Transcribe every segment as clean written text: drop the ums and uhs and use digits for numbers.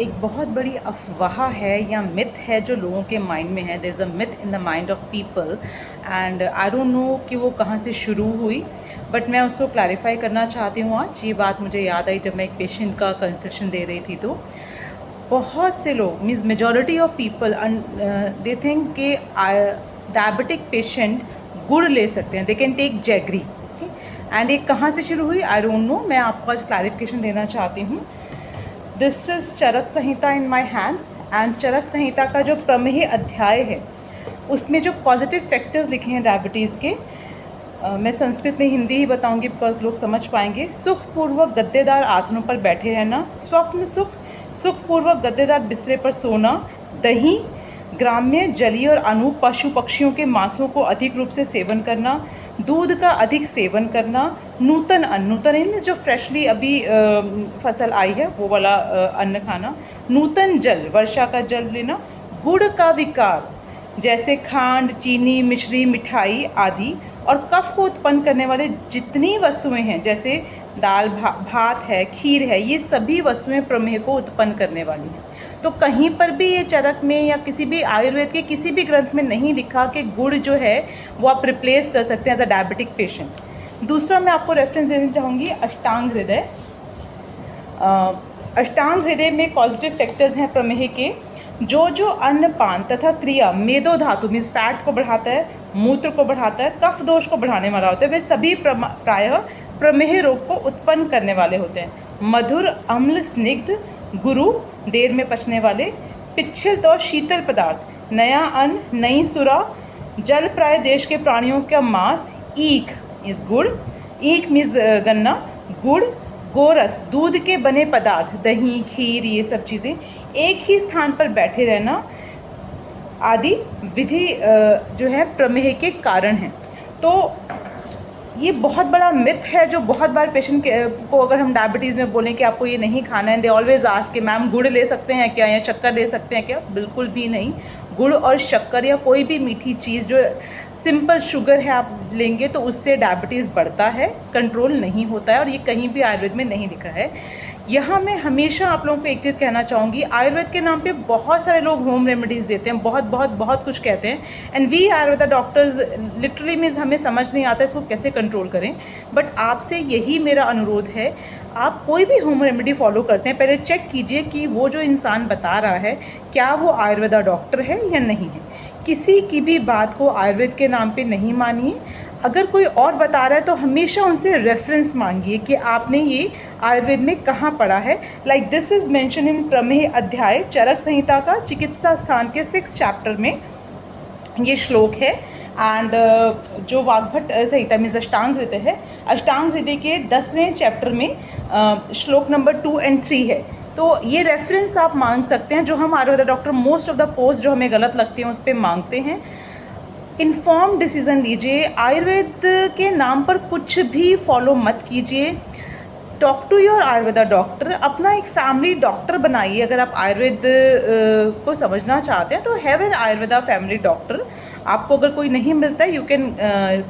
एक बहुत बड़ी अफवाह है या मिथ है जो लोगों के माइंड में है. There is a myth in the mind of people and I don't know कि वो कहाँ से शुरू हुई, बट मैं उसको क्लैरिफाई करना चाहती हूँ. आज ये बात मुझे याद आई जब मैं एक पेशेंट का कंसल्टेशन दे रही थी. तो बहुत से लोग means majority of people they think कि डायबिटिक पेशेंट गुड़ ले सकते हैं, they can take jaggery. And ये कहाँ से शुरू हुई आई डोंट नो. मैं आपको आज क्लैरिफिकेशन देना चाहती हूँ. This is Charak Samhita in my hands and Charak Samhita का जो प्रमेय अध्याय है उसमें जो पॉजिटिव फैक्टर्स लिखे हैं डायबिटीज़ के, मैं संस्कृत में हिंदी ही बताऊंगी बिकॉज लोग समझ पाएंगे. सुखपूर्वक गद्देदार आसनों पर बैठे रहना, स्वप्न सुख, सुखपूर्वक गद्देदार बिस्तरे पर सोना, दही, ग्राम्य जलीय और अनूप पशु पक्षियों के मांसों को अधिक रूप से सेवन करना, दूध का अधिक सेवन करना, नूतन अन्न, नूतन मीन्स जो फ्रेशली अभी फसल आई है वो वाला अन्न खाना, नूतन जल, वर्षा का जल लेना, गुड़ का विकार जैसे खांड, चीनी, मिश्री, मिठाई आदि, और कफ को उत्पन्न करने वाले जितनी वस्तुएं हैं जैसे दाल, भात है, खीर है, ये सभी वस्तुएं प्रमेह को उत्पन्न करने वाली हैं. तो कहीं पर भी ये चरक में या किसी भी आयुर्वेद के किसी भी ग्रंथ में नहीं लिखा कि गुड़ जो है वो आप रिप्लेस कर सकते हैं एज अ डायबिटिक पेशेंट. दूसरा मैं आपको रेफरेंस देना चाहूँगी अष्टांग हृदय. अष्टांग हृदय में पॉजिटिव फैक्टर्स हैं प्रमेह के. जो अन्नपान तथा क्रिया मेदो धातु मीन्स फैट को बढ़ाता है, मूत्र को बढ़ाता है, कफ दोष को बढ़ाने वाला होता है, वे सभी प्रायः प्रमेह रोग को उत्पन्न करने वाले होते हैं. मधुर, अम्ल, स्निग्ध, गुरु, देर में पचने वाले, पिच्छित और शीतल पदार्थ, नया अन्न, नई सुरा, जल प्राय देश के प्राणियों का मांस, ईख इस गुड़, ईख मीन्स गन्ना, गुड़, गोरस, दूध के बने पदार्थ, दही, खीर, ये सब चीज़ें, एक ही स्थान पर बैठे रहना आदि विधि जो है प्रमेह के कारण हैं. तो ये बहुत बड़ा मिथ है जो बहुत बार पेशेंट को अगर हम डायबिटीज़ में बोलें कि आपको ये नहीं खाना है, दे ऑलवेज आस्क कि मैम गुड़ ले सकते हैं क्या या शक्कर ले सकते हैं क्या. बिल्कुल भी नहीं. गुड़ और शक्कर या कोई भी मीठी चीज़ जो सिंपल शुगर है आप लेंगे तो उससे डायबिटीज़ बढ़ता है, कंट्रोल नहीं होता है, और ये कहीं भी आयुर्वेद में नहीं लिखा है. यहाँ मैं हमेशा आप लोगों को एक चीज़ कहना चाहूँगी, आयुर्वेद के नाम पे बहुत सारे लोग होम रेमेडीज़ देते हैं, बहुत बहुत बहुत कुछ कहते हैं, and we Ayurveda doctors literally means हमें समझ नहीं आता इसको कैसे कंट्रोल करें. बट आपसे यही मेरा अनुरोध है, आप कोई भी होम रेमेडी फॉलो करते हैं पहले चेक कीजिए कि वो जो इंसान बता रहा है क्या वो आयुर्वेदा डॉक्टर है या नहीं है. किसी की भी बात को आयुर्वेद के नाम पे नहीं मानिए. अगर कोई और बता रहा है तो हमेशा उनसे रेफरेंस मांगिए कि आपने ये आयुर्वेद में कहाँ पढ़ा है. Like this is mention in प्रमेह अध्याय चरक संहिता का चिकित्सा स्थान के 6th चैप्टर में ये श्लोक है. एंड जो वाग्भट संहिता मीन्स अष्टांग हृदय है, अष्टांग हृदय के 10वें चैप्टर में श्लोक नंबर 2 and 3 है. तो ये रेफरेंस आप मांग सकते हैं जो हम Ayurveda doctor most of the post जो हमें गलत लगती हैं उस पर मांगते हैं. इन्फॉर्म डिसीजन लीजिए. आयुर्वेद के नाम पर कुछ भी फॉलो मत कीजिए. Talk to your Ayurveda doctor. अपना एक फैमिली डॉक्टर बनाइए. अगर आप आयुर्वेद को समझना चाहते हैं तो have an Ayurveda family doctor. आपको अगर कोई नहीं मिलता है यू कैन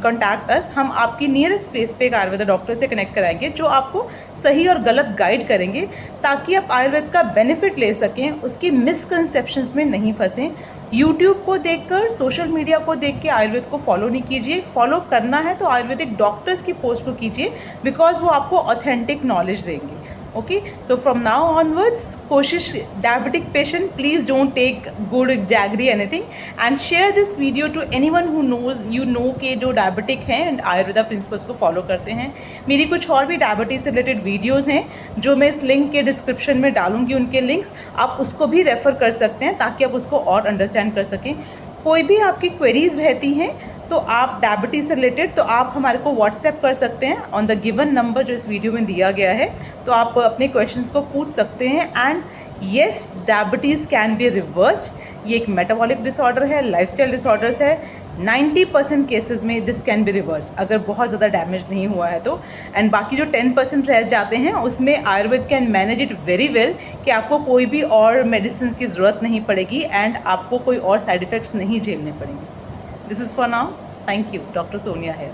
कॉन्टैक्ट अस. हम आपकी नियरेस्ट प्लेस पे एक आयुर्वेदा डॉक्टर से कनेक्ट कराएंगे जो आपको सही और गलत गाइड करेंगे ताकि आप आयुर्वेद का बेनिफिट ले सकें, उसकी मिसकंसेप्शंस में नहीं फंसें. यूट्यूब को देखकर, सोशल मीडिया को देख के आयुर्वेद को फॉलो नहीं कीजिए. फॉलो करना है तो आयुर्वेदिक डॉक्टर्स की पोस्ट को कीजिए बिकॉज वो आपको ऑथेंटिक नॉलेज देंगे. Okay, so from now onwards, कोशिश diabetic patient, please don't take good jaggery anything and share this video to anyone who knows you know के जो diabetic हैं and आयुर्वेदा प्रिंसिपल्स को फॉलो करते हैं. मेरी कुछ और भी डायबिटीज से रिलेटेड वीडियोस हैं जो मैं इस लिंक के डिस्क्रिप्शन में डालूंगी. उनके लिंक्स आप उसको भी रेफर कर सकते हैं ताकि आप उसको और अंडरस्टैंड कर सकें. कोई भी आपकी क्वेरीज रहती हैं तो आप डायबिटीज से रिलेटेड तो आप हमारे को व्हाट्सएप कर सकते हैं ऑन द गिवन नंबर जो इस वीडियो में दिया गया है. तो आप अपने क्वेश्चंस को पूछ सकते हैं. And yes, diabetes can be reversed. ये एक मेटाबॉलिक डिसऑर्डर है, लाइफस्टाइल डिसऑर्डर्स है. 90% केसेस में दिस कैन बी रिवर्स्ड अगर बहुत ज़्यादा डैमेज नहीं हुआ है तो. एंड बाकी जो 10% रह जाते हैं उसमें Ayurveda can manage it very well कि आपको कोई भी और मेडिसिन की ज़रूरत नहीं पड़ेगी एंड आपको कोई और साइड इफ़ेक्ट्स नहीं झेलने पड़ेंगे. This is for now. Thank you. Dr. Sonia here.